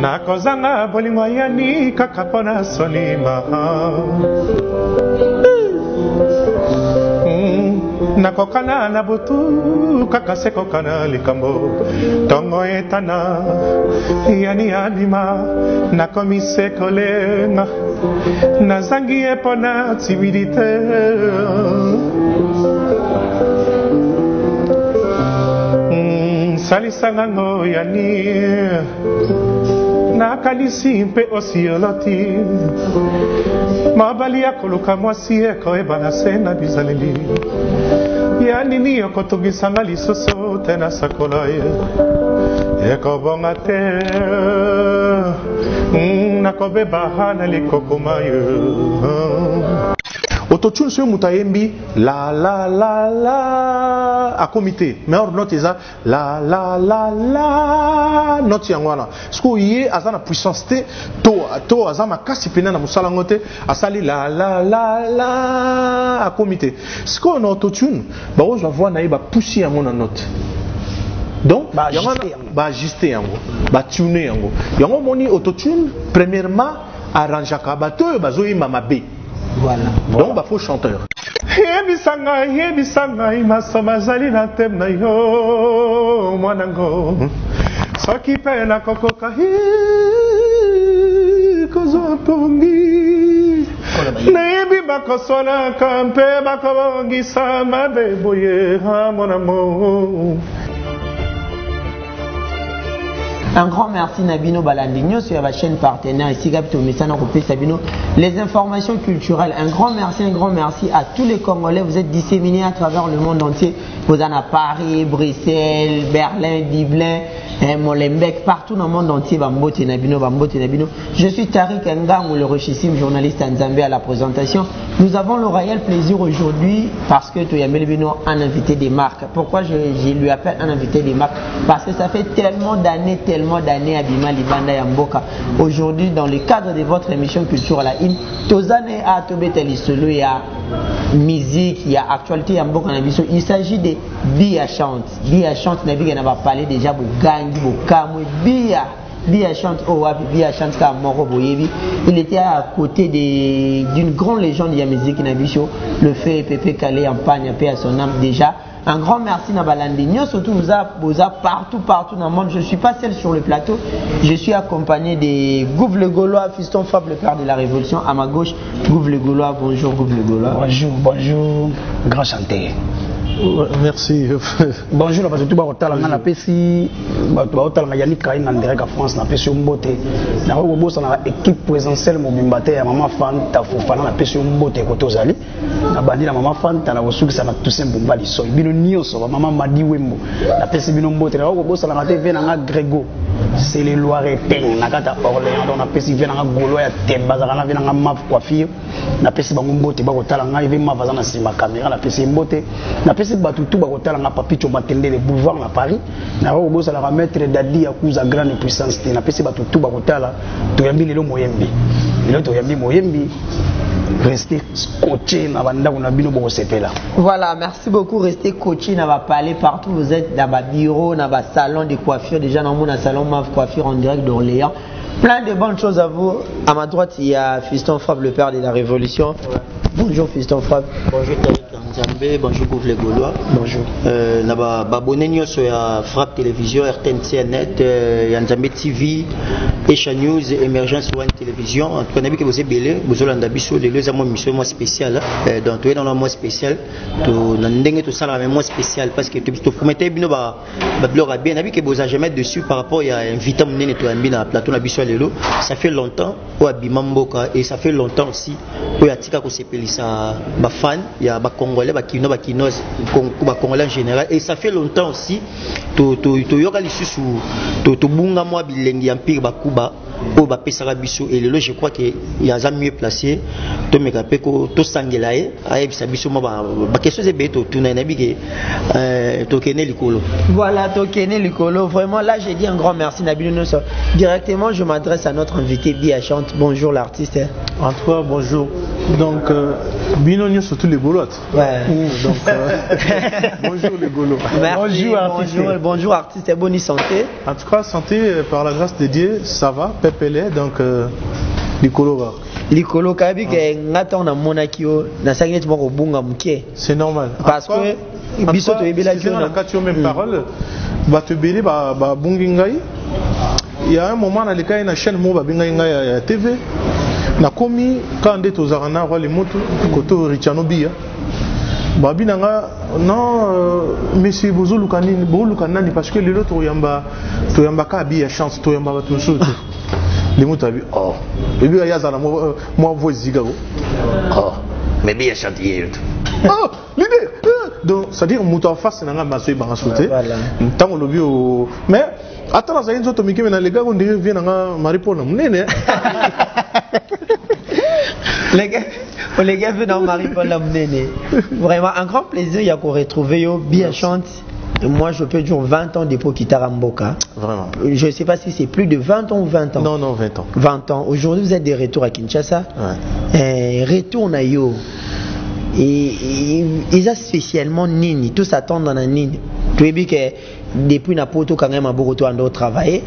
nakozanga bolingo yani kaka pona soni maha nakokana na butu kaka sekokana likambo tongo etana yani anima nakomise kolenga nazangi epona timidite salisanga ngo yani nakalisi mpe osioloti mabali ya koluka mwasi ekoyebana se na bizaleli ya nini okotungisanga lisusu te na sakola ye ekobonga te nakobeba na likokoma ye autotune sur mutayembi la la la la a comité mais or note eza la la la la note yangwana siko ye azana puissance te to azama kasi pena na musala ngote asali la la la la a comité siko na autotune ba ozo voix na ye ba pousser yango na note donc ba ajuster yango ba tuner yango yango moni autotune premièrement arrangeaka bato bazoyima mabe. Voilà. Donc, il faut chanteur. Yebisanga, masoma zali na tem na yo mwanango. Soki pe na kokoka kozo pongi. Nebi bakosona kampe bakobongi sama beboye mon amour. Un grand merci Nabino Balandinho sur la chaîne partenaire ici Gapito Messana Coupé Sabino. Les informations culturelles, un grand merci à tous les Congolais. Vous êtes disséminés à travers le monde entier. Vous en avez Paris, Bruxelles, Berlin, Dublin, Molenbeek, partout dans le monde entier. Bambote Nabino. Je suis Tariq Ngang, le richissime journaliste en Zambie à la présentation. Nous avons le réel plaisir aujourd'hui parce que Toyamel Bino a un invité des marques. Pourquoi je lui appelle un invité des marques? Parce que ça fait tellement d'années à Bima Libanda Yamboka. Aujourd'hui, dans le cadre de votre émission Culture à la IN, Tozane a Tobetalisolo, il y a musique, il y a actualité Yamboka. Il s'agit de Bia Chante. Bia Chante, on va parler déjà de Gangi, de Kamwe, Bia Chante, Bia Chante, il était à côté d'une grande légende de la musique Nabicho, le fait Pépé Calé en Pagne, paix à son âme déjà. Un grand merci Nabalandinho, surtout vous a partout dans le monde. Je ne suis pas seul sur le plateau, je suis accompagné de Gouv le Gaulois, fiston Fab, le père de la Révolution. À ma gauche, Gouv le Gaulois. Bonjour Gouv le Gaulois. Bonjour, grand chanteur. Merci. Bonjour, parce que tu vas au talent, on a pesi, tu vas au talent, Yannick Kain en direct à France, on a pesi un beauté. Dans le robot, on a équipe présentielle, Mobimbate, à maman fan, ta fofana, on a pesi un beauté côté aux alliés. Na bandi la maman fan, t'as la ressource, ça n'a tout simplement pas l'issue. Bino nioso, maman m'a dit wembo. La pesi bino beauté, dans le robot, on a TV, on a Grégo. C'est les Loiretains, on a Gata Orléans, on a pesi vena on a Gaulois, Temba, on a vena on a Maf coiffure, on a pesi bango beauté, ba au talent, on a vu ma vazana sur ma caméra, on a pesi beauté, on a pesi batutu ba au talent, on a papi chomatende le boulevard à Paris, on a robot, on a remettre Dadi à cause à grande puissance, on a pesi batutu ba au talent, tu as mis le moyembi, le tu as mis moyembi. Restez coaché na banda kuna bino bo sepela. Voilà, merci beaucoup. Restez coaché, on va parler partout. Vous êtes dans ma bureau, dans ma salon de coiffure. Déjà dans mon salon Mave Coiffure en direct d'Orléans. Plein de bonnes choses à vous. À ma droite, il y a Fiston Fab, le père de la Révolution. Ouais. Bonjour Fiston Fab. Bonjour Tariq Nzambe, bonjour Gouv le Gaulois. Bonjour. Na ba abonné nyonso ya Frappe Télévision, RTNC Net, Nzambe TV, Esha News, Émergence One Télévision. En tout cas, nabi que vous êtes belé, vous allez ndabiso de deux mois mission moi spécial. Donc tu es dans le mois spécial. Tu n'endenge tout ça la même mois spécial parce que tu promettais bino ba blog bien. Nabi que vous avez jamais dessus par rapport à invité mon nene to ambi na plateau nabiso lelo. Ça fait longtemps au Abimamboka et ça fait longtemps aussi au Yatika ko sepelisa ba fan, il y a ba Congolais, ba Kino, ba Kinos, ba Congolais en général et ça fait longtemps aussi to yoka lisusu to bunga moi bilengi empire ba Kuba au ba pesara biso et lelo je crois que il y a un mieux placé to meka peko to sangelae aye bisa biso mo ba question ze beto tuna na bige to kene likolo. Voilà, to kene likolo. Vraiment là j'ai dit un grand merci Nabino. Directement je m'adresse à notre invité Bia Chante. Bonjour l'artiste. En tout cas bonjour Donc, Binonio surtout les gaulottes. Ouais. Donc, bonjour les gaulots. Merci, bonjour artiste et bonne santé. En tout cas, santé, par la grâce de Dieu, ça va, pépélé, donc, Licolo va. Licolo, Kabi, Ngata, on a Monakio, na Sagnet Morobunga Mouké. C'est normal. Parce que, Biso to ebela qui on a quand tu as même parole, ba te beli ba bungingai. Il y a un moment dans lequel une chaîne mo ba bingai à TV. Na komi quand on est aux arana roi les motos côté Richano Bia. Ba binanga non monsieur bozo lukanini bo lukanani parce que les autres yamba to yamba ka bia chance to yamba tout ça. Les motos abi oh. Et bien il y a ça moi voix zigago. Oh. Mais bien chantier. Oh, l'idée. Donc, c'est-à-dire, mouton en face, c'est un masque qui est sauté. Tant qu'on le vit mais, attends, ça y est, nous sommes les gars, on dirait que viennent à Marie-Paul. Les gars viennent à Marie-Paul. Vraiment, un grand plaisir, il y a qu'on retrouve bien chante. Moi, je peux dire 20 ans dépôt guitare à Mboka. Vraiment. Je ne sais pas si c'est plus de 20 ans ou 20 ans. Non, 20 ans. 20 ans. Aujourd'hui, vous êtes de retour à Kinshasa. Ouais. Retour à Yo. Et ils ont spécialement Nini. Tous attendent dans la Nini. Tu vois que depuis Napoto, quand même, à Bogota, on doit travailler.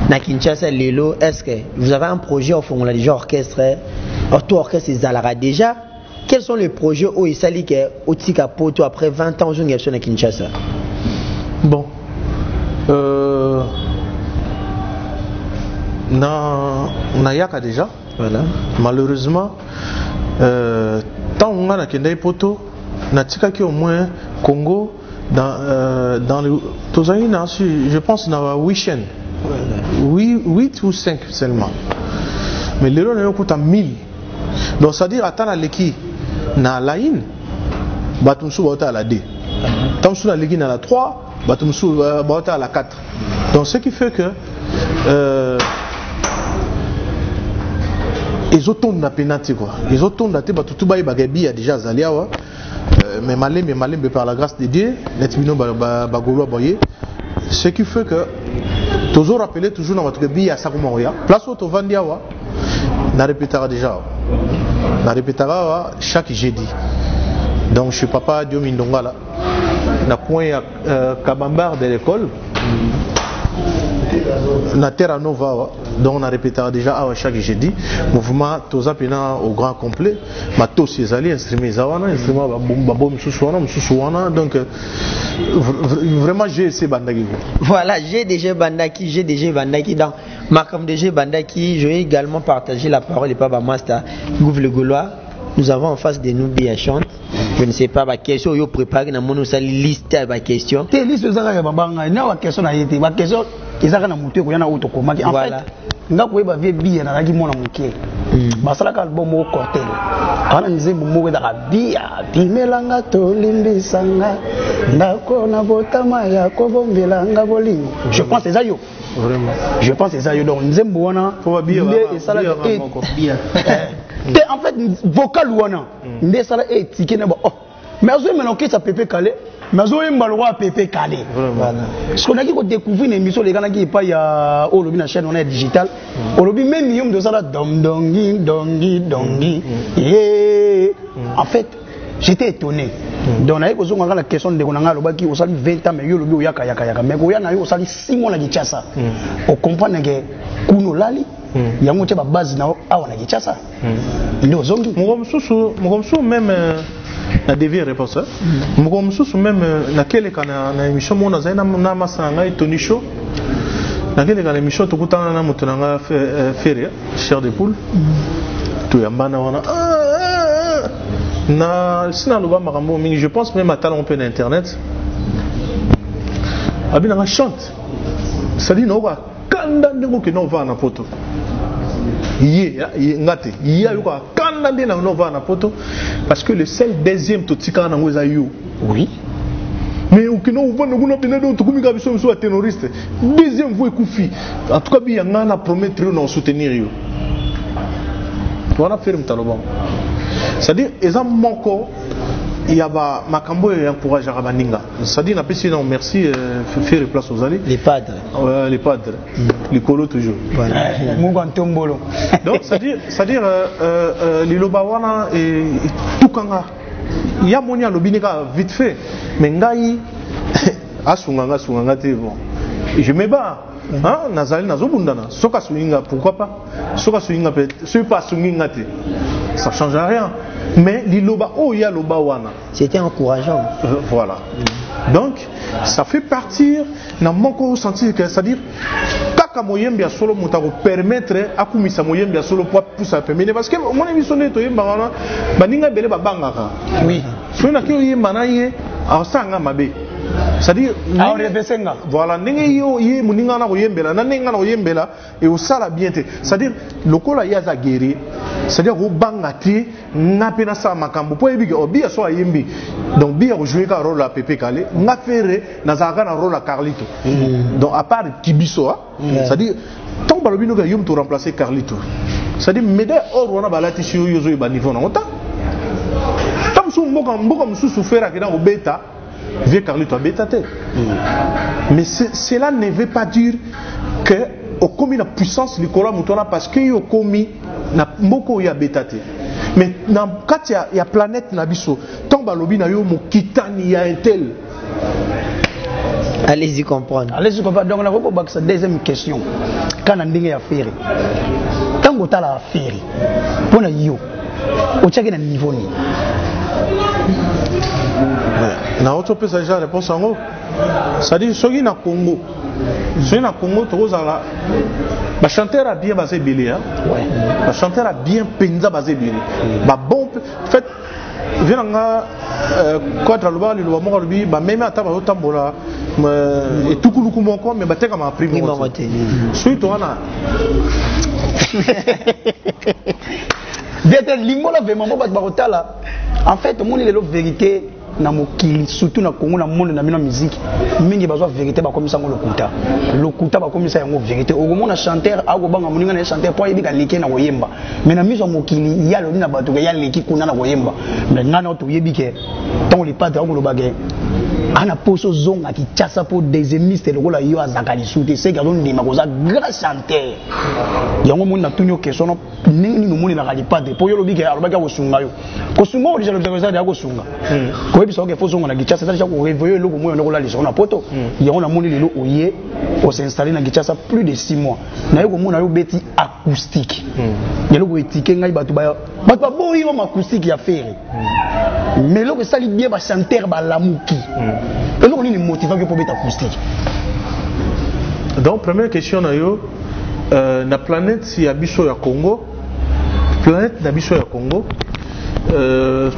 Na Kinshasa, Lelo, est-ce que vous avez un projet au fond, on a déjà orchestre, orchestre, ils ont déjà. Quels sont les projets où ils s'allient au Tika Poto après 20 ans, je suis à Kinshasa? Bon, na yaka déjà. Voilà. Malheureusement, tant on a na poto, na tika qui au moins Congo dans le Tozaïna, je pense na 8 chaînes, 8 ou 5 seulement. Mais les gens coûtent à 1000. Donc c'est à dire attends la leki na la in, batumsu bota à la D. Tant sur la leki na la 3. Batumsu à la 4. Donc ce qui fait que ils ont tourné la pénalité quoi. Ils ont tourné la tête tout bas bagabi a déjà zaliawa mais malin par la grâce de Dieu netbino bagolo boyer. Ce qui fait que toujours rappeler toujours dans votre bi à Sakumoria place au Vandiawa na répétera déjà. Na répétera chaque jeudi. Donc je suis papa Dio Mindonga là. Na point Kabambar de l'école na Terra Nova donc on a répété déjà à chaque jeudi mouvement toza pena au grand complet matos ces alliés instruments zawana instruments babo msusuana donc vraiment j'ai essayé bandaki voilà j'ai déjà bandaki dans Makam DG Bandaki je vais également partager la parole et pas master Gouv le Gaulois. Nous avons en face de nous bien chante. Je ne sais pas ma question. Yo préparé na mono sa liste ma question. Te liste za ka babanga na wa question na yete. Ma question ezaka na mutu ko yana auto ko maki. En fait, nga ko ba vie bien na raki mona muke. Basala ka album mo cortel. Ana nzembo mo da bia. Bimelanga to limbisanga. Ndako na botama ya ko bombelanga bolingo. Je pense c'est ça yo. Vraiment. Je pense c'est ça yo donc nzembo wana. Faut bien et ça là bien. En fait, vocal wana, ndé sala et tiké na ba oh. Mais azo maintenant que ça pépé calé, mais azo mbalwa pépé calé. Voilà. Ce qu'on a qui découvrir une émission les gars qui pas ya olobi na chaîne on est digital. Olobi même million de sala dongi. En fait, j'étais étonné. Donc on a posé la question de konanga lobaki osali 20 ans mais yo lobi oyaka mais ko yana yo osali 6 mois na Kinshasa. On comprend que kuno lali yango teba base na awa na Kinshasa. Ndio zongi. Mugomsusu même na devient réponse. Mugomsusu même na kele kana na émission mona zaina na masanga Tony Show. Na kele kana émission tokutana na mutu nanga feria chair de poule. To yambana wana na sina loba makambo mingi je pense même à talent peu d'internet. Abina chante. Ça dit no ba kanda ndeko ke no va na poto. Ngate ya yo ka kanda ndena no va na poto parce que le seul deuxième totika na ngoza yo. Oui. Mais au kino uva no kuna pena do tukumika biso biso wa terroriste. Deuxième fois ekufi. En tout cas bi yanga na promettre no soutenir yo. On a fait un talon. C'est-à-dire, ils ont manqué il y a Makambo et encourage à Rabaninga. C'est-à-dire, on merci, faire place aux allées. Les padres. Ouais, les padres. Les colos toujours. Voilà. Donc, c'est-à-dire, les Lobawana et Tukanga. Il y a mon Lobinega vite fait. Mais Ngaï, Asunganga, bon. Je me bats. Hein? Nazali Nazobundana. Soka Swinga, pourquoi pas? Soka Swinga peut-être. Ce pas Swinga. Ça ne change rien. Mais l'Iloba, oh, il y a l'Oba Wana. C'était encourageant. Voilà. Donc, ça fait partir, n'a pas ressenti que, c'est-à-dire, Kaka Moyem bien solo moutaro permettre à Koumissa Moyem bien solo pour pousser à permettre. Parce que mon ami sonné, tu es barana, baninga bele babanga. Oui. Soit n'a qu'il y ait manaye, à sanga mabe. C'est-à-dire, voilà, n'engue yé muninga na oyembela, n'enga na oyembela et au sala bien te. C'est-à-dire, le col a yaza guéri. C'est-à-dire au bangati n'a pas ça makambo. Pour ébique, au bia soit yembi. Donc bia jouer un rôle à Pepe Kale, n'a fait n'a un rôle à Carlito. Donc à part Kibiso, c'est-à-dire, tant que le yom to remplacer Carlito. C'est-à-dire, mais dès or on a balati sur yozo et banivon en autant. Tant que nous sous souffert qui dans au bêta. Vieux Carlito a bétaté. Mais cela ne veut pas dire que au commis la puissance du Cola Moutona parce qu'il y a commis na beaucoup y a bétaté. Mais quand il y a planète Nabiso, tant balobi na yo mo kitani ya un tel. Allez-y comprendre. Allez-y comprendre. Donc on a repris sa deuxième question. Quand on dit affaire, quand on a l'affaire, pour na yo, au tchèque na niveau ni. Na autre peut déjà réponse en haut. C'est-à-dire ceux qui na Congo. Ceux qui na Congo trop zala. Ba chanteur a bien basé Billy hein. Ouais. Ba chanteur a bien penza basé Billy. Ba bon fait venanga contre le bal le mo lobi ba même ata ba otambola et tout kuluku moko mais ba teka ma prime mo. Ceux to wana. D'être limola vraiment ba barotala. En fait, mon est la vérité. Na mokili surtout na Congo na monde na mina musique mingi bazwa vérité ba komisa ngo lokuta ba komisa yango vérité okomona chanteur ako banga moninga na chanteur po yebika leke na koyemba mais na miso mokili ya loni na bato ya leki kuna na koyemba mais ngana to yebike tant les padres ako lobage ana poso zonga ki tchasa po des émistes lokola yo azaka lisute c'est gardon ndima koza grand chanteur yango moni na tunyo question ningi no moni na kali padre po yo lobike alobaka ko sunga yo ko sunga o déjà le besoin de ko sunga parce que faut zonga na Kinshasa ça déjà ko réveiller le moyen na la na poto yango na moni lelo oye on s'est installé na Kinshasa plus de 6 mois na yo ko mona yo beti acoustique yelo ko etike ngai batu ba boyi ma acoustique ya faire mais lo ko sali bien ba chanteur ba lamuki et lo ko ni motivant que pour beti acoustique. Donc première question na yo na planète si abiso ya Congo planète na biso ya Congo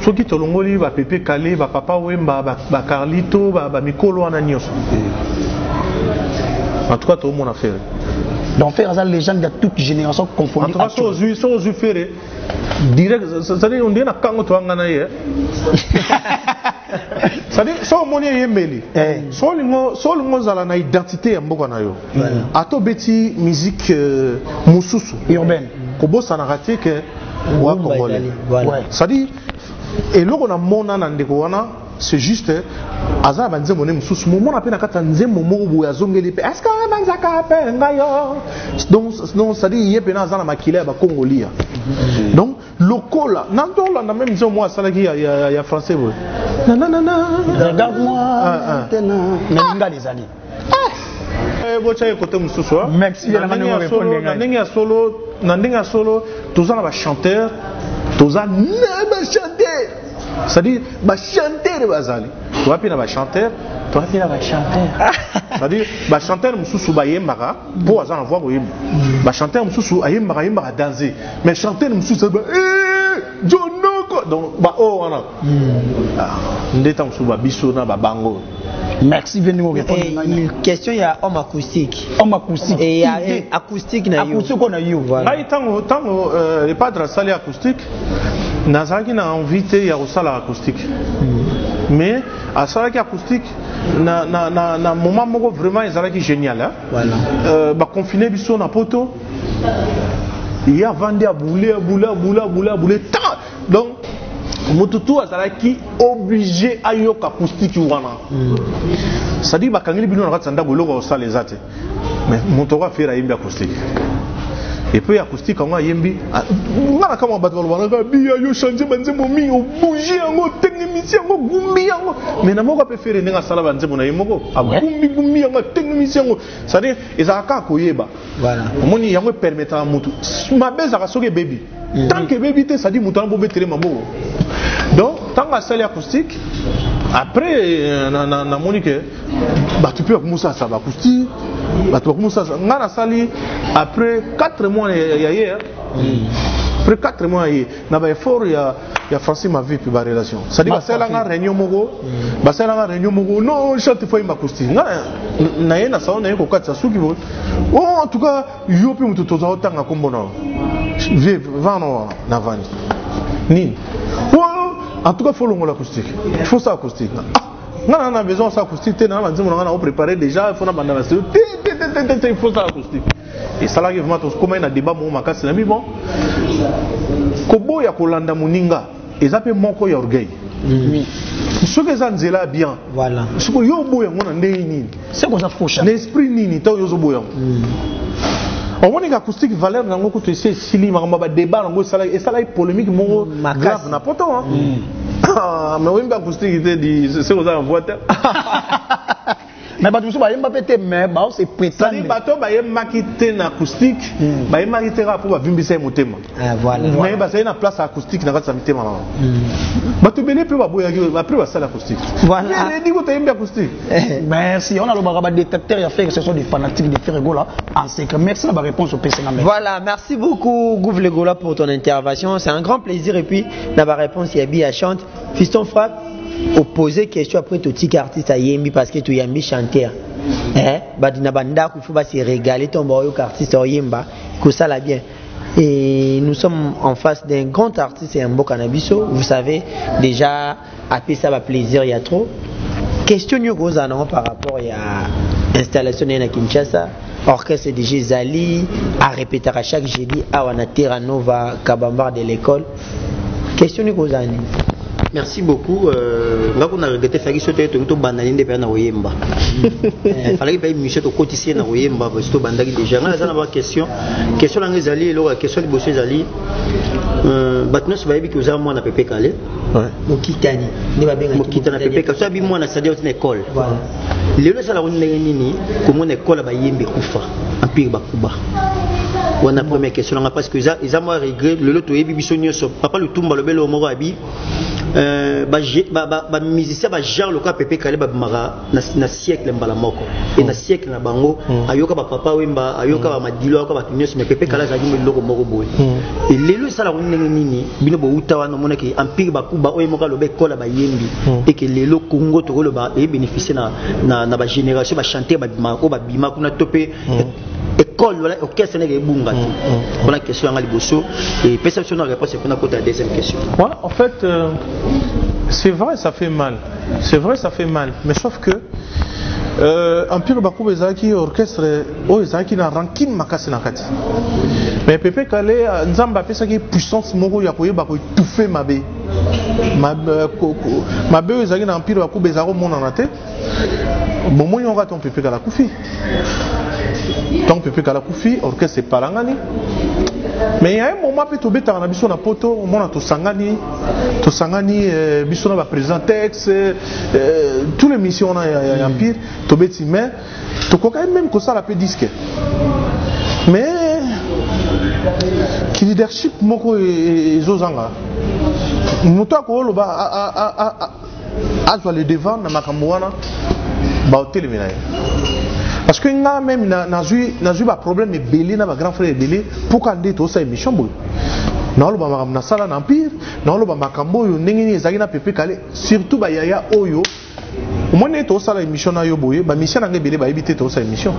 soki tolongoli ba Pepe Kale ba Papa Wemba ba Carlito ba Mikolo wana nyonso en tout cas tout le monde a fait donc faire ça les gens de toute génération confondue en tout cas so zu faire direct c'est-à-dire on dit na kango to ngana ye c'est-à-dire so moni yembeli so lingo zala na identité ya mboka na yo ato beti musique mususu urbaine ko bossa na raté que wa congolais c'est-à-dire et là on a mon andeko wana c'est juste aza banze moné mususu mo na pe na kata nzembo mo bo ya zongeli pe est-ce que banza ka pe ngayo donc c'est-à-dire yé na za na makila ba congolia donc lokola nandola na même nzembo moi salaki ya français bo regarde-moi na les années bocha côté mususu merci ya na répondre na ndinga solo tozana ba chanteur tozana ba chanteur c'est-à-dire ba chanteur bazali toapi na ba chanteur c'est-à-dire ba chanteur mususu ba yembaka po azana voix ko yemba ba chanteur mususu ayembaka danser mais chanteur mususu ba jonoko donc ba o wana ndeta mususu ba biso na ba bango. Merci de nous répondre. Une question, il y a homme acoustique. Homme acoustique. Et il y a acoustique na yo. Acoustique on a eu. Là, tant les padres salé acoustique, Nazaki n'a invité ya osala acoustique. Mais à salaki acoustique, na moment moko vraiment ezalaki génial hein. Voilà. Ba confiné biso na poto. Il y a vendu à bouler. Donc Mututu azalaki obligé à yoka acoustique wana. C'est-à-dire bakangeli bino na katsanda boloko osala ezate. Mais motoka faire yembi acoustique. Et puis acoustique on a yembi ngana kama bato balobana biya yo changer banzembo mingi obouger yango technicien yango gumbi yango. Mais na moko préféré ndenga sala banzembo na yemoko abumbi gumbi yango technicien yango. C'est-à-dire ezaka koyeba. Voilà. Omoni yango permettra mutu. Mabeza ka soke baby. Tant que baby te ça dit mutu na bobetere maboko. Donc tant que salle acoustique après na moni que bah tu peux commencer à ça acoustique. Bah tu commencer ça ngana sali après 4 mois hier. Après 4 mois hier na ba effort ya Francis ma vie puis ba relation. Ça dit bah c'est la réunion moko. Bah c'est la réunion moko. Non, chante fois ma acoustique. Na yena ça on a ko katsa suki bo. Oh en tout cas yo pe mutu toza otanga kombona. Vive vano na vani. Nini. En tout cas, il faut l'acoustique. Il faut ça acoustique. On a besoin de ça acoustique. On a préparé déjà. Il faut ça acoustique. Et ça arrive vraiment. Comme il y a un débat, c'est bon. Kobo ya kolanda muninga. Et ça peut manquer d'orgueil. Ce que ça nous est bien. Voilà. Ce que yo boya ngona ndeni. C'est comme ça fauche. L'esprit nini ta yo zo boya. On voit que l'acoustique valeur dans le côté c'est sili maramba débat dans le salon et ça là polémique mon grave n'importe quoi. Mais oui, l'acoustique était dit c'est aux voitures. Mais bah tout ça, bah pété mais bah c'est prétend. Ça dit bateau bah il maquité l'acoustique, bah il maquité pour bah vimbisser mon thème. Voilà. Mais bah c'est une place acoustique dans cette thème là. Bah tu béné peut bah boya après bah ça l'acoustique. Voilà. Mais dis que tu aimes l'acoustique. Merci. On a le baraba détecteur, il a fait que ce sont des fanatiques de Ferregola en secret. Merci de la réponse au PC. Voilà, merci beaucoup Gouv Legola pour ton intervention. C'est un grand plaisir et puis la réponse il y a bien chante. Fiston Frappe. Poser question après tout petit artiste à Yembi parce que tu Yembi chanteur. Badina banda il faut pas se régaler ton boyo artiste à Yemba que ça la bien. Et nous sommes en face d'un grand artiste et un beau cannabiso. Vous savez déjà après ça va plaisir il y a trop. Question nous par rapport à installation à Kinshasa. Orchestre DJ Zali à répéter à chaque jeudi à Wanatera Nova Kabamba de l'école. Question nous Merci beaucoup. On a regretté faire ce que tu as banalisé des personnes à Oyemba. Il fallait que Michel au quotidien à Oyemba parce que tu bandali déjà. On a une question. Question dans les alliés, la question de Bossé Zali. Maintenant, c'est vrai que vous avez moi na Pépé Calais. Mokitani. Mokitani na Pépé Calais. Ça bi moi na sadia une école. Voilà. Les gens là on est nini comme une école ba Yembe kufa. Empire Bakuba. On a première question parce que ils ont moi regret le lot yebi bisonyo so papa le tumba le belo moro abi ba musicien ba genre le cas Pépé Calais ba mara na siècle mbala moko et na siècle na bango ayoka ba papa wemba ayoka ba madilo ayoka ba tunyo mais Pépé Calais za ngime loko moko boy et lelo sala ko nini bino bo uta wana mona ki empire Bakuba oyo moka lobe kola ba yembi et que lelo Congo to lo ba e bénéficier na ba génération ba chanter ba bima kuna topé école voilà orchestre n'est bunga on a question à liboso et perception de réponse c'est qu'on a côté la deuxième question. Ouais, en fait c'est vrai ça fait mal. C'est vrai ça fait mal mais sauf que Empire Bakuba ezaki orchestre o ezaki na ranking makasi na kati. Mais Pépé Calais nzamba pesa ki puissance moko ya koyeba ko étouffer mabe. Mabe ezaki na Empire Bakuba ezako mona na te. Momo yonga ton Pépé Calais kufi. Donc Pépé Calais kufi orchestre parangani. Mais il y a un moment où tu as un biso na poto, au moment où tu sangani biso na ba président texte, toutes les missions na Empire, tu beti mais tu quand même que ça la peut disque. Mais qui leadership moko ezozanga. Moto ko lo ba a le devant na makambo wana ba hotel minaye. Parce que nga même na ju ba problème e belé na ba grand frère belé pour quand to sa émission boy. Na lo ba makam na sala na Empire, na lo ba makambo yo ndenge ni ezaki na Pépé Calais, surtout ba yaya oyo. Au moins to sala émission na yo boye, ba mission na belé ba éviter to sa émission.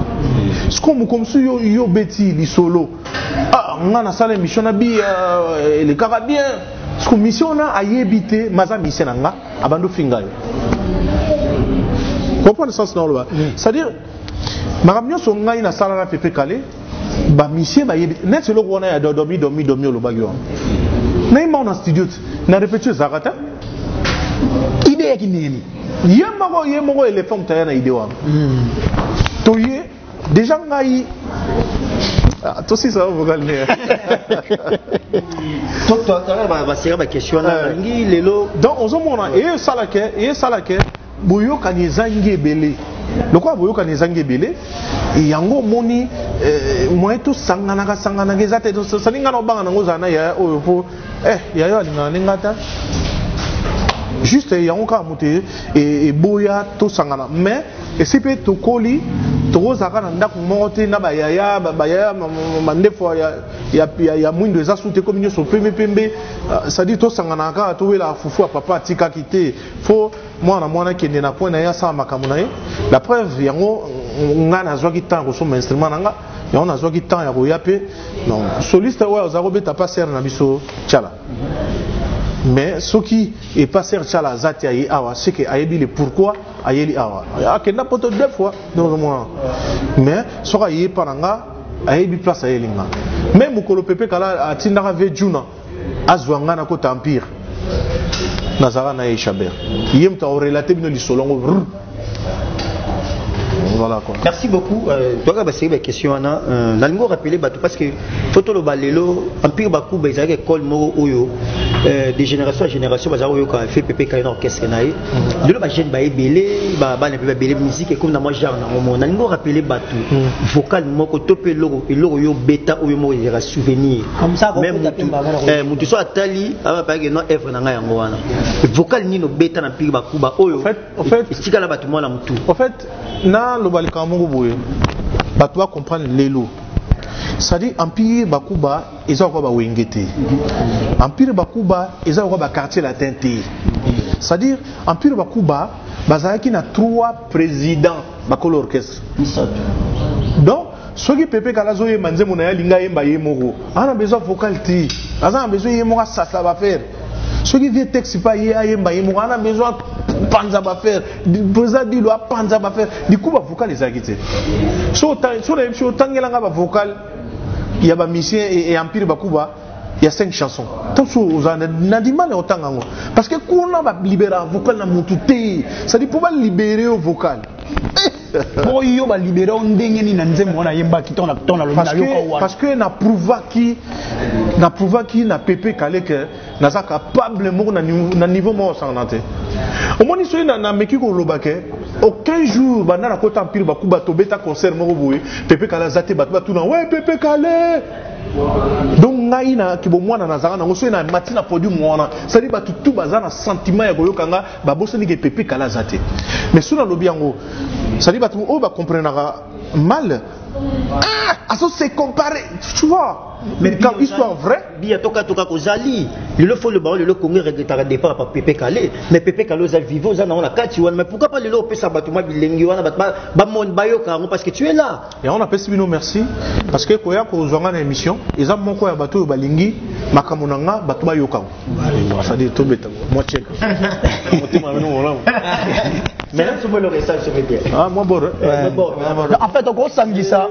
Ce comme si yo beti li solo. Ah, nga na sala émission na bi les cara bien. Ce mission na a éviter maza mission nga abando finga yo. Comprendre ça c'est là. C'est-à-dire Maramio son ngai na sala na Pépé Calais ba mission ba yebi net le rona ya domi lo bagyo Naïma on a studio, na répété Zarata. Idée qui n'est Yemako éléphant taillé na idée wa. Toye déjà ngai. Ah, toi aussi ça va vous gagner. Toi, c'est ma question là. Donc on se montre et salake boyo kanizangi belé. Le quoi boyo kanizangi belé et yango moni moi tout sangana ezate to salinga no banga ngo zana ya oyo po ya yo alinga ngata. Juste yango ka muté et boya to sangana mais et c'est peut to koli to zaka na ndako mote na ba yaya mandefo ya mwindo eza sute comme nyo so pembe ça dit to sangana ka to wela fufu papa tika kité faut mwana kende na point na ya sa makamuna la preuve yango ngana zwaki temps ko so instrument nanga yango na zwaki temps ya ko yape non soliste wa za robeta pas ser na biso tchala. Mais ce qui est passé à la Zati Awa, c'est que Ayebi le pourquoi Ayeli Awa. Il y a poto deux fois. Mais ce qui est paranga Ayebi place à Yelinga. Même Mukolo Pepe Kala a Tindara Vejuna, Azwanga na Kota Empire. Nazara na Echaber. Yem ta relaté bino li solongo. Voilà quoi. Merci beaucoup. Toi, c'est une question. Nalingo rappeler parce que photo le balelo empire bakou ba ezaki école mo oyo de génération à génération bazaro yo ka fait PP ka orchestre naï. De le ba jeune ba ebele ba na pe belé musique comme na moi genre na mo. Nalingo rappeler batu vocal moko topé logo yo beta oyo mo ya souvenir. Comme ça même mutu so atali aba pa que non œuvre na nga yango wana. Vocal ni no beta na empire bakou ba oyo. En fait, stika la batu mo la mutu. En fait, na le balikamongo boye bato comprendre lelo c'est-à-dire empire bakuba eza ko ba wengete empire bakuba eza ko ba quartier latin te c'est-à-dire empire bakuba bazalaki na 3 présidents bakolo orchestre donc soki pepe kala zo ye manze mona ya linga yemba yemoko ana besoin vocal ti ana besoin yemoka sasa ba faire soki vie texte pas yemba yemoko ana besoin panza ba faire président dit lo panza ba faire du coup ba vocal les agité so tangela nga ba vocal il y a ba mission et empire bakuba il y a 5 chansons tant so na di mal otangango parce que kuna ba libérer vocal na mututé ça dit pour ba libérer au vocal pour yo ba libérer on ndenge ni na nzembo na yemba ki tona lomina yo ko parce que na prouva qui na pepe kale que na za capable mo na niveau mo sanate au moins so na meki ko lobake aucun jour bana na kota empire bakuba to beta concert mo boye pepe kala zate batba tout na ouais pepe kale donc ngai na kibo mwana na zanga na so na matina podium mwana ça dit batu tout bazana sentiment ya koyokanga ba bosoni ke pepe kala zate mais sous na lobi yango ça dit batu o ba comprendre mal c'est comparé tu vois mais quand histoire vraie bien toka kozali le faut le baron le Congo regretera départ par Pepe Kalé mais Pepe Kalé ozal vivant za na kati wana mais pourquoi pas le lo pesa batuma bilengi wana ba mon bayoka parce que tu es là et on appelle bino merci parce que koya ko zonga na émission eza moko ya bato balingi makamunanga bato bayoka ça dit to beta moi check motima no wala mais là tu me le message je vais bien moi bon en fait on sangisa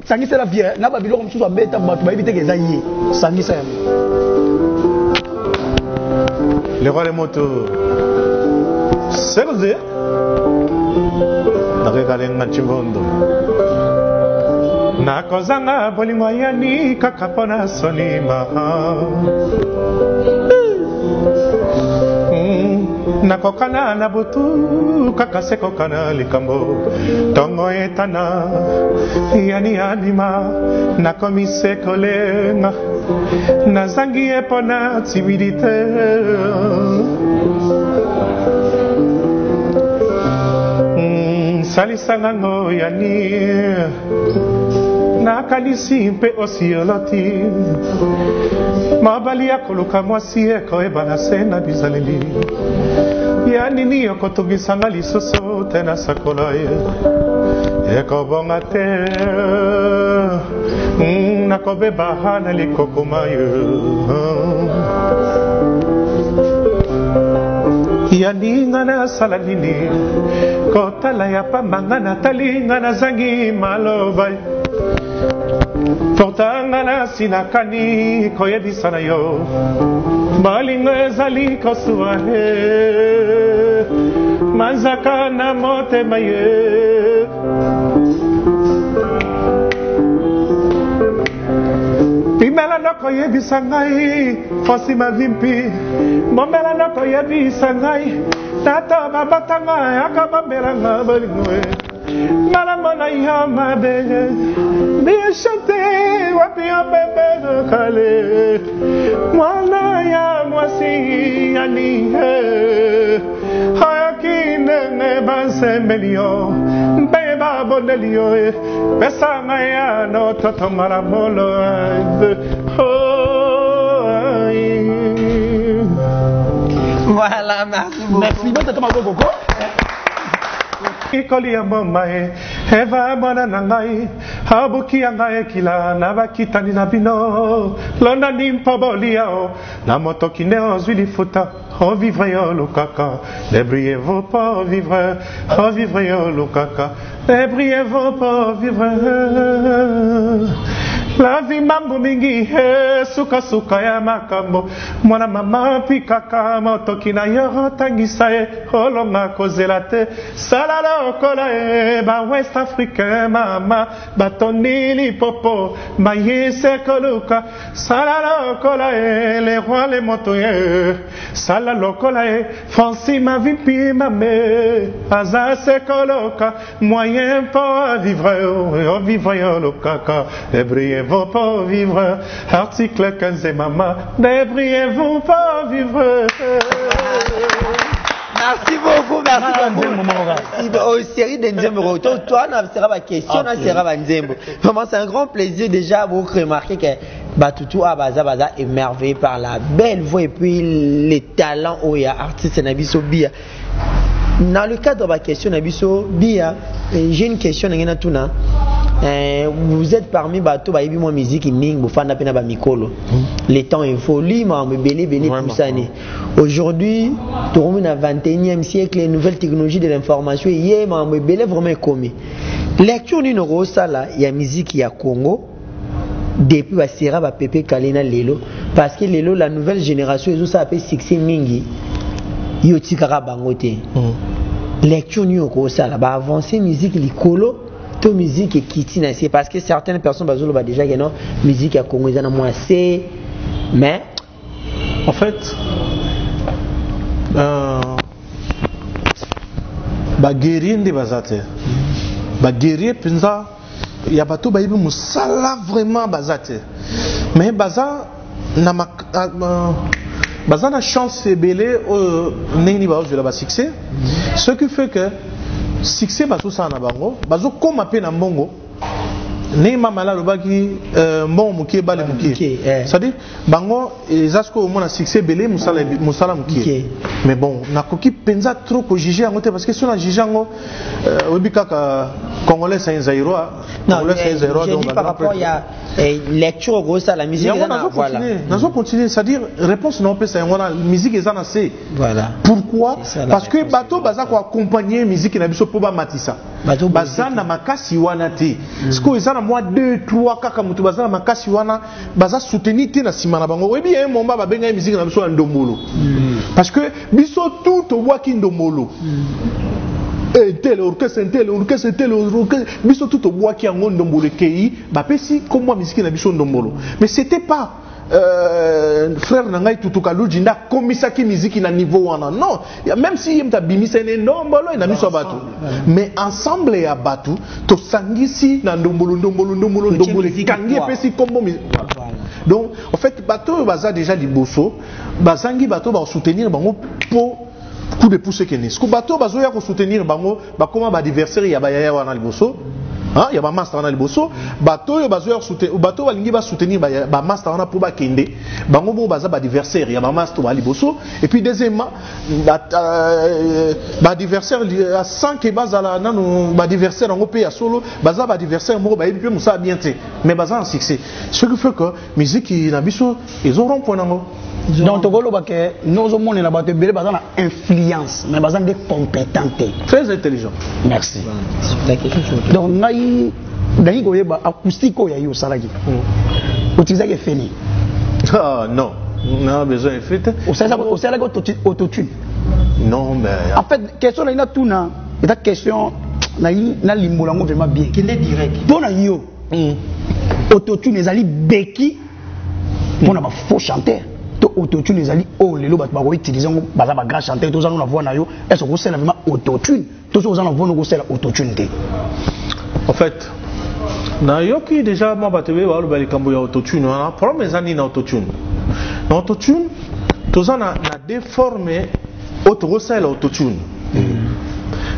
sangisa la vie na ba biloko msusu abeta bato ba ebite keza yi sangisa le roi des motos c'est le nakalenga chimbondo nakozanga bolingo yani kaka pona sonima nakokana na butu kaka sekokana likambo tongo etana yani anima nakomise kolenga nazangi epona timidité salisanga ngo yani nakanisi mpe osioloti mabali ya koluka mwasi ekoyebana se na bizaleli ya nini okotungisanga lisusu te na sakola ye ekobonga te nakobeba na likokoma ye yaninga nasala nini kotala ya pamba nga natali nga nazangi maloba Portanga na sinakani koyebisa na yo Balingo ezali kosuwa Manzaka na motema ye Pimela no koyebisa ngai Fosi mavimpi Momela no koyebisa ngai Tata babatanga yaka bambela nga balingo Malamona ya mabe Bishate wapi ya bebe kale Mwana ya mwasi yani Hayaki nene bansemelio Beba bonelio Pesa ngaya no toto maramolo Voilà, merci beaucoup. Merci beaucoup. Ikoli ya mamae Eva mwana nangai Habuki ya ngai kila Nabakitani na bino Londa nimpa boliao Na moto kineo zwili futa O vivre yo lukaka Ne brillez vous pas vivre O vivre yo lukaka Ne brillez vous pas vivre La vie mambo mingi suka suka ya makambo Mwana mama pikaka motoki na yo tangisa olonga kozela te Salala okola ba West Africain mama Batonili popo ba yese koluka Salala okola les rois les motos Salala okola Franci ma vipi mame Aza se koloka Moyen pour vivre yo lokaka Débriez-vous pour vivre Article 15 et maman Débriez-vous pour vivre Merci beaucoup, merci beaucoup. Au série d'Nzembo, toi, ça sera ma question, ça sera ma Nzembo. Vraiment, c'est un grand plaisir déjà vous remarquer que Batutu Abaza est émerveillé par la belle voix et puis les talents où il y a artiste Nabiso Bia. Dans le cadre de ma question Nabiso Bia, j'ai une question à Tuna. Vous êtes parmi bateau ba yebi moi musique ning bo fanda pena ba mikolo. Les temps évoluent ma me belé tout ça né. Aujourd'hui, tout le 21e siècle, les nouvelles technologies de l'information yé ma me belé vraiment comme. Lecture ni no ça là, il y a musique il y a Congo. Depuis ba sera ba Pepe Kalena lelo parce que lelo la nouvelle génération ils ont ça appelé succès mingi. Yo tikara bangote. Lecture ni no ça là ba avancer musique likolo. Musique et kitina c'est parce que certaines personnes bazolo déjà que non musique à Congo na moi c'est mais en fait ba guerrier ndi bazate ba guerrier penza ya bato ba yibi musala vraiment bazate mais baza na baza na chance belé neni ba ozela ba succès ce qui fait que succès baso sana bango bazo koma pe na mbongo ne mama la lobaki mbongo mukie bale mukie c'est-à-dire bango ezasko mona succès belé musala mukie mais bon nakoki penza trop ko juger yango te parce que si on juger yango obika ka congolais c'est zaïrois congolais c'est zaïrois donc par rapport il y a lecture gros ça la musique voilà nazo continuer c'est-à-dire réponse non pe ça ngona musique ezana c'est voilà pourquoi parce que bato baza ko accompagner musique na biso po ba matisa baza na makasi wana te siko ezana moi 2 3 kaka mutu baza na makasi wana baza soutenir te na sima na bango webi momba ba benga musique na biso na ndombolo parce que biso tout au waki ndombolo tel orchestre biso tout au bois qui en ndombolo kei ba pesi comme moi musique na biso ndombolo mais c'était pas frère nangai tutuka lujinda komisaki musique na niveau wana non même si yemta bimisa ne ndombolo na biso batu mais ensemble ya batu to sangisi na ndombolo kangi pesi comme donc en fait bato baza déjà liboso bazangi bato ba soutenir bango po coup de pouce que n'est-ce que bateau bazo ya ko soutenir bango ba comment ba adversaire ya ba yaya wana liboso hein ya ba master wana liboso bateau yo bazo ya soutenir bateau balingi ba soutenir ba master wana pour ba kende bango bo baza ba adversaire ya ba master ba liboso et puis deuxièmement ba adversaire à 100 que bazala nanu ba adversaire ngo pe ya solo baza ba adversaire mo ba yebi musa bien te mais baza en succès ce qui fait que musique na biso ils auront point nango. Donc, nous avons une influence, mais nous des compétences. Très intelligent. Merci. Donc, Dani koyeba acoustique ya yo salaki. Utiliser que fini. Ah non, on a besoin de fait. Au salaire autotune. Non mais en fait question là tout na eta question na limbolango vraiment bien. Qui est direct. Pour na yo. Autotune ezali beki pour na ba faux chanteur. To autotune ezali oh lelo ba ko utiliser baza ba grand chanteur to za na voix na yo est-ce que c'est vraiment autotune to so za na voix no ko c'est autotune té. En fait na yoki déjà moi batebe ba lo likambo ya autotune na problème ezani na autotune. Na autotune to za na déformer auto c'est autotune.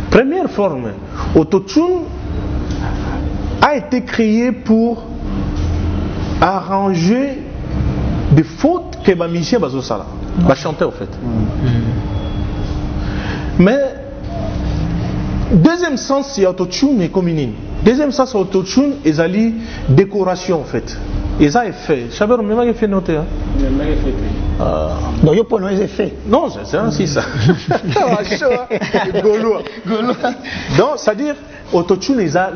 Première forme, autotune a été créé pour arranger des fautes que les musiciens va chanter en fait. Mais deuxième sens, c'est autotune et communine. Deuxième sens, c'est autotune et zali décoration en fait. Et ça est fait. Chabert, on m'a fait noter. Donc, il y a des effets. Non, c'est ainsi ça. Donc, c'est-à-dire, autotune, il y a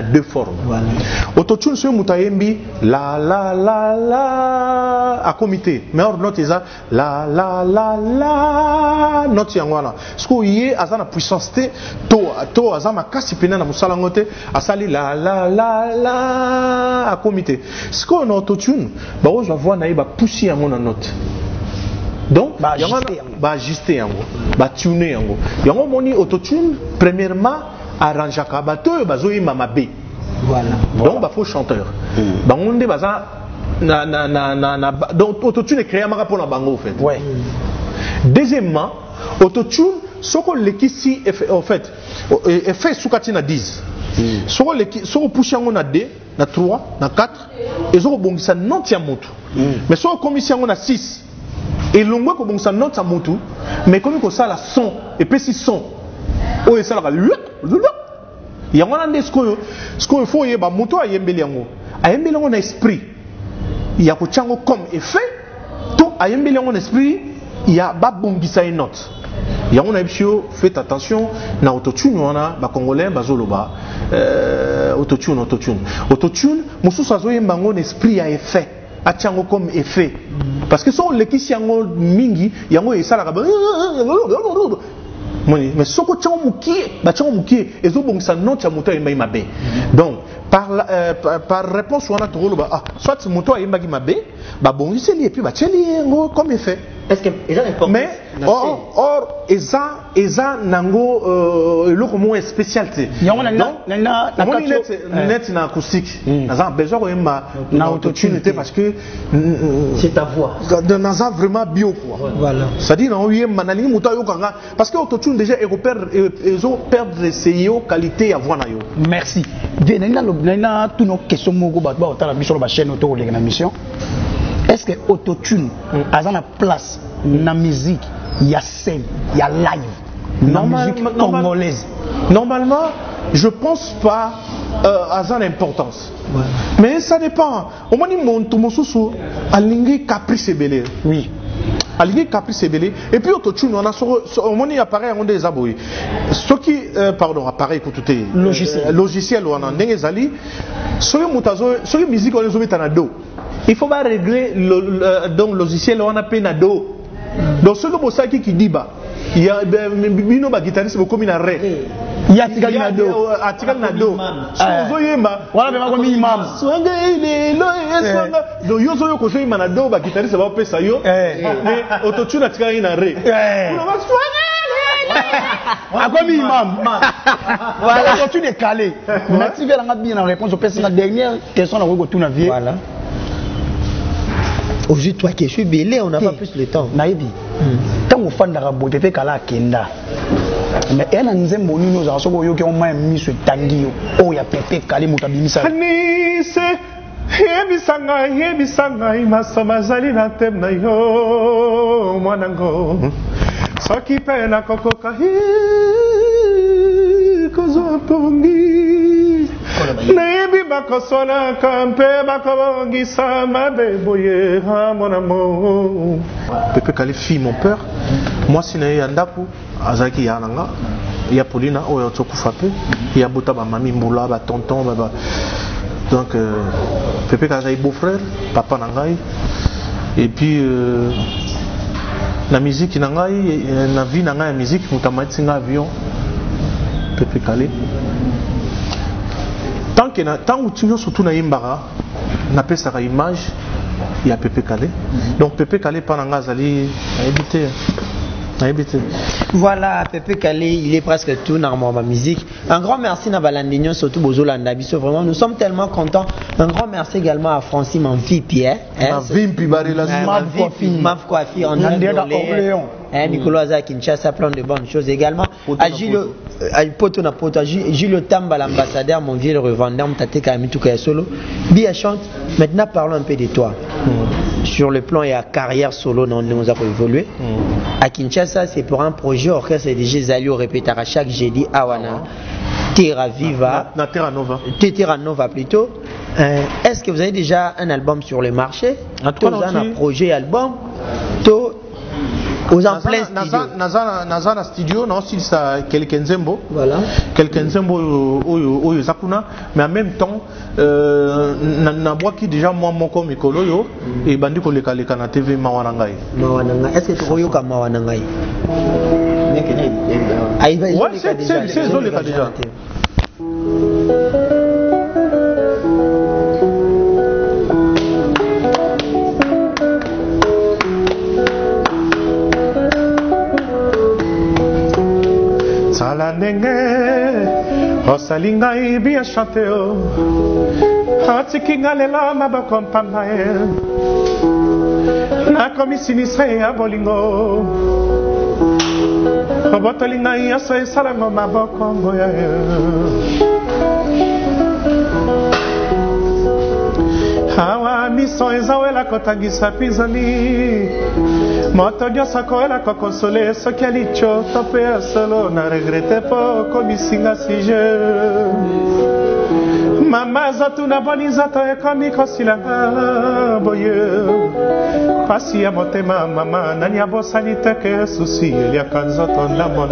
deux formes. Autotune, c'est Moutayembi, la, à comité. Mais hors note, il y a la, note yangwana. Ce qu'il y a, c'est la puissance, to, azama kasi pena na musalangote, asali la, à comité. Ce qu'on a autotune, bah, je vois naïba pousser à mon note. Donc, ajuster yango, tuner yango. Yango moni autotune premièrement arrange kabato bazoyi mamabe. Voilà. Donc bah faut chanteur. Bangonde baza donc autotune est créé pour la bango en fait. Ouais. Deuxièmement, autotune soko lekisi en fait effet sukati na 10. Soko push yango na 2, na 3, na 4 et soko bongisa note ya mutu. Mais soko komisi yango na 6 et l'ongwa ko bongisa note ya mutu mais comme ko sala son et puis si son o esala ka yango na ndesko ce qu'il faut yeba mutu ayembeli yango na esprit ya ko chango comme effet to ayembeli yango na esprit ya ba bongisa une note. Yango na ebisio faites attention na autotune wana ba congolais bazoloba autotune mususu azoyemba ngo na esprit ya effet atiango comme effet parce que so lekisi yango mingi yango esala ka mais soko tchango mukie ezobongisa note ya moto ayemba mabe. Donc par réponse wana toloba soit moto ayemba ki mabe ba bongiseli et puis ba tcheli ngo comme effet. Est-ce que mais or eza nango eloko mo spécialité. Yango na net na acoustique. Naza besoin ko yemba na autotune parce que c'est ta voix. Naza vraiment bio quoi. Voilà. C'est-à-dire na yemba na lingi moto ayokanga parce que autotune déjà perdre ses qualité à voix na yo. Merci. Bien na tous nos questions moko ba otala biso ba chaîne auto na mission. Est-ce que autotune a la place na musique, il y a scène, il y a live, na musique congolaise? Normalement, je pense pas à ça l'importance. Ouais. Mais ça dépend. Au moins mon sousou alingi caprice belé. Oui. Alingi caprice belé. Et puis autotune on a au moins appareil on des aboui. Ce qui pardon appareil pour tout logiciel on a ndengezali. Ce qui musique on les met en do. Il faut pas régler donc logiciel on a peine à do. Donc ce que vous savez qui dit bas, il y a bino ba guitariste beaucoup na ré. Il y a tigal na do. Tigal na do. So yema. Wala be mako imam. Swanga ile lo swanga. Donc yo zo yo ko yema na do ba guitariste ba pesa yo. Mais autotune tigal na ré. Kuna ba swanga. Akomi imam. Voilà, autotune est calé. Merci vers la bien en réponse au la dernière question na ko tuna vie. Voilà. Aujourd'hui, toi qui es belé, on n'a pas plus le temps. Naïbi. Quand on fait de la beauté, c'est qu'à la kenda. Mais elle a un nzembo nous nous avons eu qui ont même mis ce tangi. Oh, il y a pépé calé mutabimisa. Anise, hebisanga, masomazali na tem na yo, mwanango. Soki pe na kokoka kozo pongi. Nebi bakosona kampe bakobongisa mabeboye mon amour. Pepe Kali fille mon père. Moi si na yandako azaki yananga. il y a Paulina oh il y a Bota Mami Mboula tonton donc Pepe Kazai beau-frère papa nangai et puis la musique nangai na vie nangai la musique mutamati nga avion Pepe Kale tant où tu surtout na imbara na pesa ka image il y a Pepe Kale donc Pepe Kale pananga zali a évité. Voilà, Pepe Kale, il est presque tout dans ma musique. Un grand merci à Balandinho, surtout Bozolanda Bisso. Vraiment, nous sommes tellement contents. Un grand merci également à Francine Mamfipi. Maf Coiffi, en Orléans. Nicolas Aza Kinshasa, plein de bonnes choses également. À Gilles Tamba, l'ambassadeur, mon vieux revendeur, Mtate Kamituka Solo. Bia chante. Maintenant, parlons un peu de toi. Sur le plan et à carrière solo, nous avons évolué. À Kinshasa, c'est pour un projet orchestre et DJ Zalio répétera chaque jeudi à Wana. Terra Viva. Terra Nova. Terra Nova plutôt. Est-ce que vous avez déjà un album sur le marché? Vous avez un projet album? Aux en plein studio. Nazana studio, non, si ça quelqu'un zembo. Voilà. Quelqu'un zembo au Zakuna, mais en même temps, na bois qui déjà moi mon comme Mikolo et bandi ko leka na TV Mawanangai. Mawanangai. Est-ce que tu vois comme Mawanangai? Ouais, c'est le cas déjà. Osalinga ibi a chanter o Hatikinga lela maboko mpamba Na komi sinistre ya bolingo Obotolinga yaso esalango maboko ngoya Hawa miso ezawela kotangisa pizani Moto nyonso koela kokonsole soki alicho tope ya solo na regrete po komisinga sije Mama zotuna boni zoto ekomi kosilanga boye Pasi ya motema mama nani abosani teke susi eliaka nzoto ndambo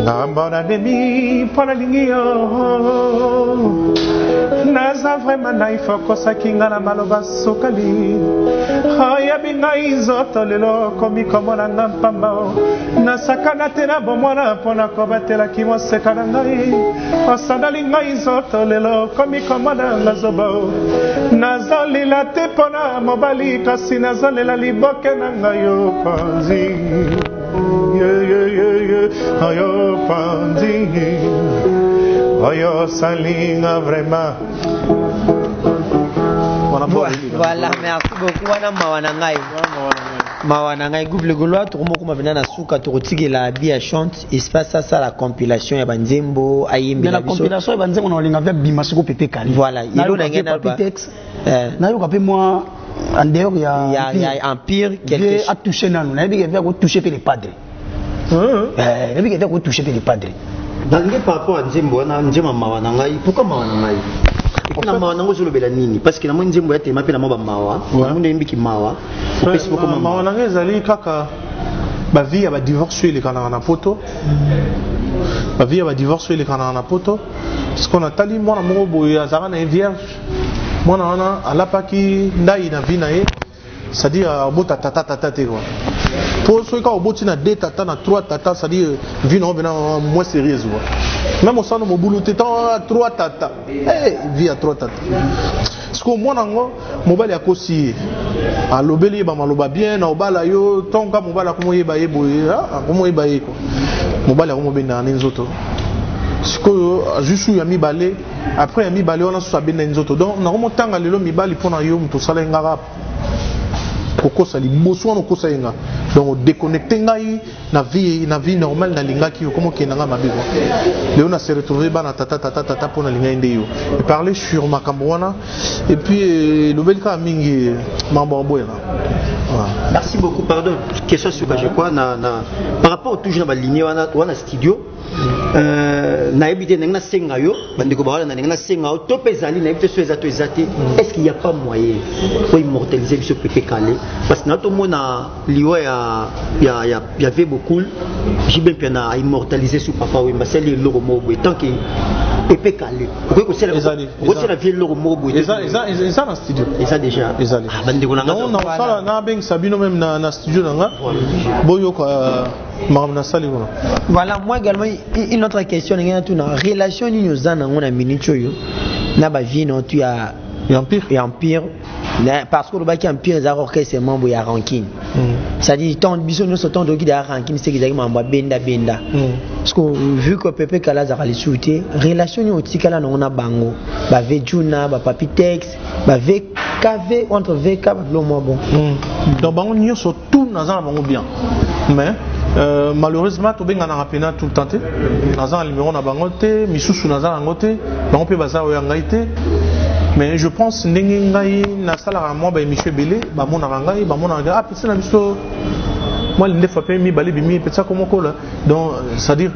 Ngambo na nemi mpona lingi yo Naza vraiment naifo kosaki nga na maloba sukali Oyebi ngai nzoto lelo komi komona nga mpamba Nasakana te na bomwana mpona kobatelaki moseka na ngai Osandali ngai nzoto lelo komi komona nga zoba Nazolila te mpona mobali kasi nazolela liboke na ngai yo panzi Oyo panzi Oyo salinga vraiment. Voilà, merci beaucoup. Wana Mawanangai. Mawanangai Google Goloa turumoko mavena na suka turutiki la bia chante espace ça la compilation ya banzembo ayimbi la compilation ya banzembo na linga vya bimasiko Pepe Kale. Voilà, ilo na ngena ba. Na yo kapé moi en dehors il y a Empire quelque chose a touché nanu. Na bi vya ko toucher pe les padres. Na bi vya ko toucher pe les padres. Dans le par rapport à Nzembo, Nzembo Mawanangai, pourquoi Mawanangai? Mawanango sur le Belanini, parce que la moindre Nzembo était mappé la Mawa Mawa, la moindre Mbiki Mawa, Mawanangai Zali Kaka, ma vie a divorcé les canards en photo. Ma vie a divorcé les canards en photo. Ce qu'on a tali, moi, mon beau, Azarana est vierge. Moi, à la paki, Naï, na Vinae, c'est-à-dire à Bota Tata Tata Tegua. Pour ceux qui ont beau na 2 tata na 3 tata, c'est-à-dire vie non moins sérieuse. Même au sein de mon boulot, tu as 3 tata. Vie à 3 tata. Parce que moi, mon bal est aussi à l'obéli, maloba bien, au bal yo, ton cas, mon bal a comment y bailler, comment y bailler quoi. Mon bal a comment bien dans les autres. Parce que juste où il a mis balai, après il a mis balai, on a sous bien dans les autres. Donc, on a remonté à l'élo, mi bal, il faut na yo, tout ça là, kokosa liboso wana kokosa yenga donc déconnecter ngai na vie normale na linga ki comment kenanga mabiko leo na se retrouver bana tata pona linga ndeyo et parler sur makambo wana et puis le belka mingi mambo boyana. Merci beaucoup, pardon, question sur je crois par rapport au toujours na ligne wana studio naebite nangna senga yo bandeko bawala nangna senga to pezali naebite so ezato ezate est-ce qu'il y a pas moyen pour immortaliser biso Pépé Calé parce que nato mona liwa ya avait beaucoup jibe piana immortaliser sous papa Wemba c'est le logo mobo tant que Pépé Calé ko c'est la vie logo mobo ça na studio ça déjà bandeko nanga non non ça na beng sabino même na studio nanga boyo ko marna sali wona. Voilà, moi également une autre question, relation ni nous en on a minute yo na ba vie non tu as empire parce que le bac empire za orchestre c'est membre ya ranking ça dit tant biso nous sortons de guide ranking c'est que membre benda parce que vu que Pépé Calé za ali souté relation ni otikala on a bango ba vejuna ba papitex ba VKV entre VK lo mo bon donc bango ni surtout na bango bien mais malheureusement to benga na rapena tout le temps naza numéro na bangote misusu naza nangote bango pe baza o yangaite mais je pense ndenge ngai na sala ra moi ba émission belé ba mona ngai ba mona ah petit na biso moi le ndefa pe mi balé bimi petit comme kola donc c'est à dire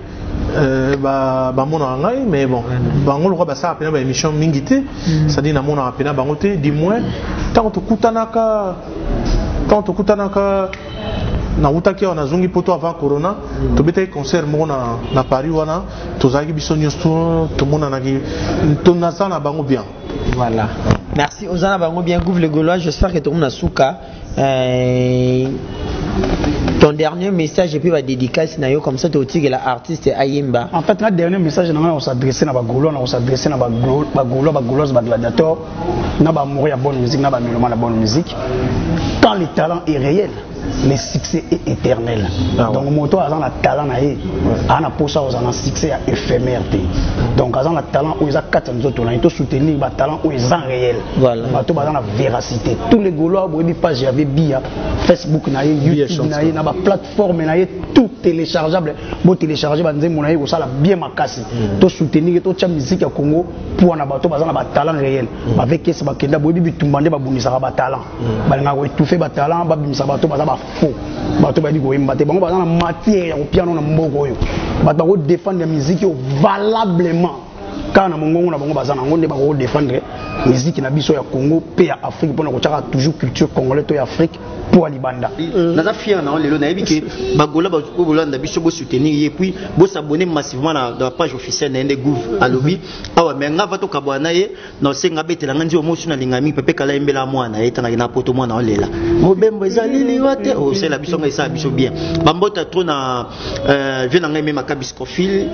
ba mona ngai mais bon bango le ba sa pena ba émission mingité c'est à dire na mona pena bangote du moins tant to kutanaka na utaki on a zongi poto avant corona to beta concert mo na Paris wana to zaki biso nyusto to mona na to nazana bango bien. Voilà, merci Ozana bango bien Gouv le Gaulois, j'espère que tout le monde a souka ton dernier message et puis va dédicace na yo comme ça tu otike la artiste Ayimba. En fait, notre dernier message on s'adresser na ba Gaulois, on s'adresser na ba Gaulois ba gladiateur na ba mourir bonne musique na ba mélomane la bonne musique. Quand le talent est réel, le succès est éternel. Donc moto a un talent naé, a posa aux un succès éphémère. Donc a un talent où ils a quatre nous autres, on a soutenir ba talent où ils en réel. Voilà. Bato ba la véracité. Tous les Gaulois boyebi page j'avais bia Facebook naé, YouTube naé, na ba plateforme naé, tout téléchargeable. Bo télécharger ba nzembo naé ko sala bien makasi. To soutenir to cha musique ya Congo pour na bato ba ba talent réel. Avec ce ba kenda boyebi bitumbande ba bunisa ba talent. Ba nga ko étouffer ba talent ba bimisa bato ba faux bato ba di ko mbate bango ba na matière au piano na mboko yo bato ba défendre la musique valablement kana mongongo na bango bazana ngonde ba ko défendre musique na biso ya Congo pe ya Afrique pour na ko tchaka toujours culture congolaise to ya Afrique pour libanda naza fier na lelo na yebi ke bagola ba ko bolanda biso bo soutenir et puis bo s'abonner massivement na la page officielle na Ndé Gouv alobi awa menga va to kabwana ye no senga betela ngandi o mosu na lingami Pépé Calé mbela mwana etanga na poto mwana olela mobembo ezali liwate o c'est la biso nga isa biso bien bambota trop na vient nga même Kabiscofil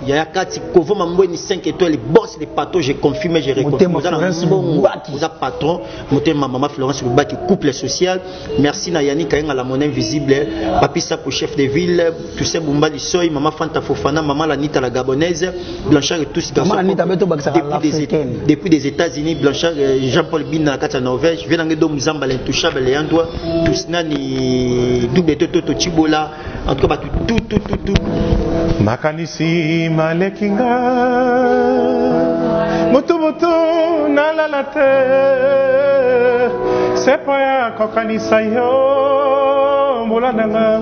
ya kati kovo mambo ni 5 étoiles boss les patos je confirme je reconfirme vous a patron motema maman Florence Lubaki couple social. Merci na Yannick Kayenga la monnaie invisible Papi Sapo chef de ville Toussaint Bumba Lissoy maman Fanta Fofana maman Lanita la gabonaise Blanchard et tous depuis des États-Unis Blanchard Jean-Paul Bin na kata Norvège Venangedo Muzamba l'intouchable Léandroit tous nani double toto Chibola en tout cas tout makanisi malekinga mutu nalalate sepoya kokanisa yo mulananga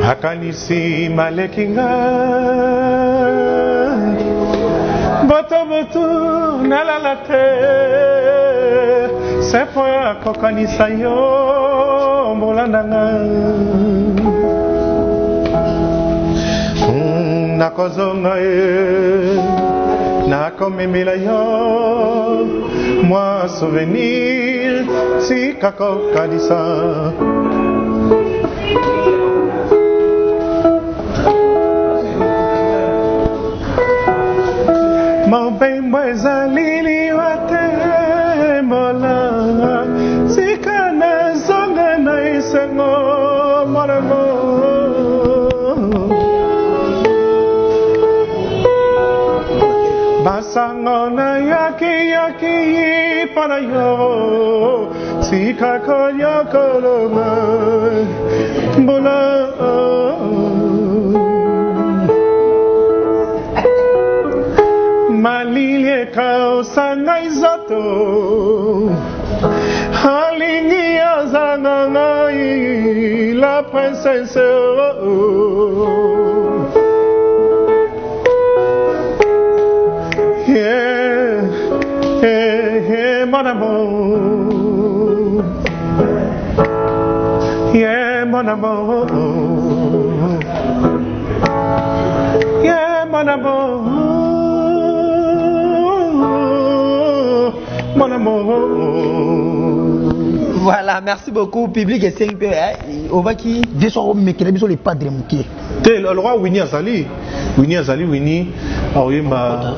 makanisi malekinga boto nalalate sepoya kokanisa yo mulananga nakozonga nakomemela yo moi souvenir sikakokanisa mobembo ezali liwate mola sikana zonga na isengo molango basango na yaki para yo sika konya koloma bola malile kaosanga izoto halingi azanga ngai la princesse. Yeah, yeah, yeah, mon amour. Yeah, mon amour. Yeah, mon amour. Mon amour. Voilà, merci beaucoup, public et 5 peu. On va qui Des soirs, mais qui les padres mouqués. Le roi Winnie Azali. Winnie Azali, Winnie. Alors, il m'a.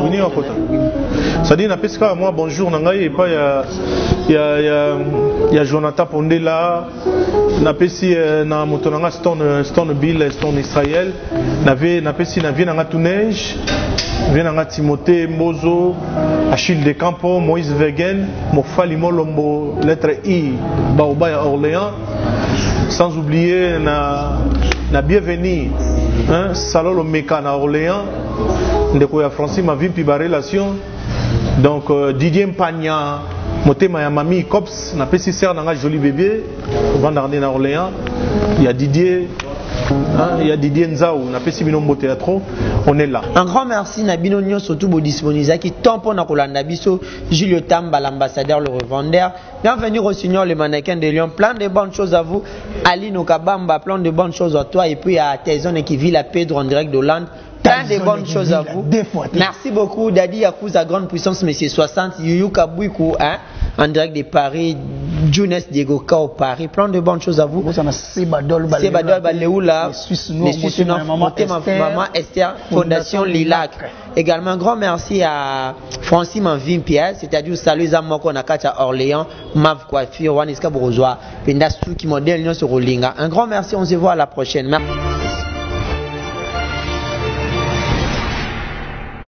Winnie Okota. Ça dit, n'a pas moi, bonjour, Nangaï, et pas il y a Jonathan Pondela. N'a pas si na motonanga Stone Bill, Stone Israël. N'a pas si na vient Tounej. Vient Timothée Mozo, Achille de Campo, Moïse Wegen, Mofali Molombo, lettre I, Baobaya Orléans. Sans oublier na bienvenue, hein, Salolo Meka na Orléans, Ndekoya Francis ma vie puis ma relation. Donc Didier Mpagna, Motema ya Mami Cops, na pesi sœur na joli bébé, Vandarné na Orléans. Il y a Didier. Il y a Didier Nzaou, na pesi bino mbote théâtre, on est là. Un grand merci Nabino Nyo surtout bo disponible qui tempo na kolanda biso Julio Tamba l'ambassadeur le revendeur. Bienvenue au Seigneur le mannequin de Lyon, plein de bonnes choses à vous. Ali Nokabamba, plein de bonnes choses à toi et puis à Taison qui vit la Pedro en direct d'Hollande. Plein de bonnes choses à vous. Merci beaucoup Dadi Yakuza grande puissance Monsieur 60 Yuyu Kabouikou hein en direct de Paris, Younes Diego Kao Paris, plein de bonnes choses à vous. Sebadol Baleoula, les Suisses Maman Esther, Fondation Lilac. Également un grand merci à Francis Manvin Pierre, c'est-à-dire salut Zamoko Nakata Orléans, Mav Coiffure, Waniska Bourgeois, Pendastu qui modèle sur Rolinga. Un grand merci, on se voit à la prochaine. Merci.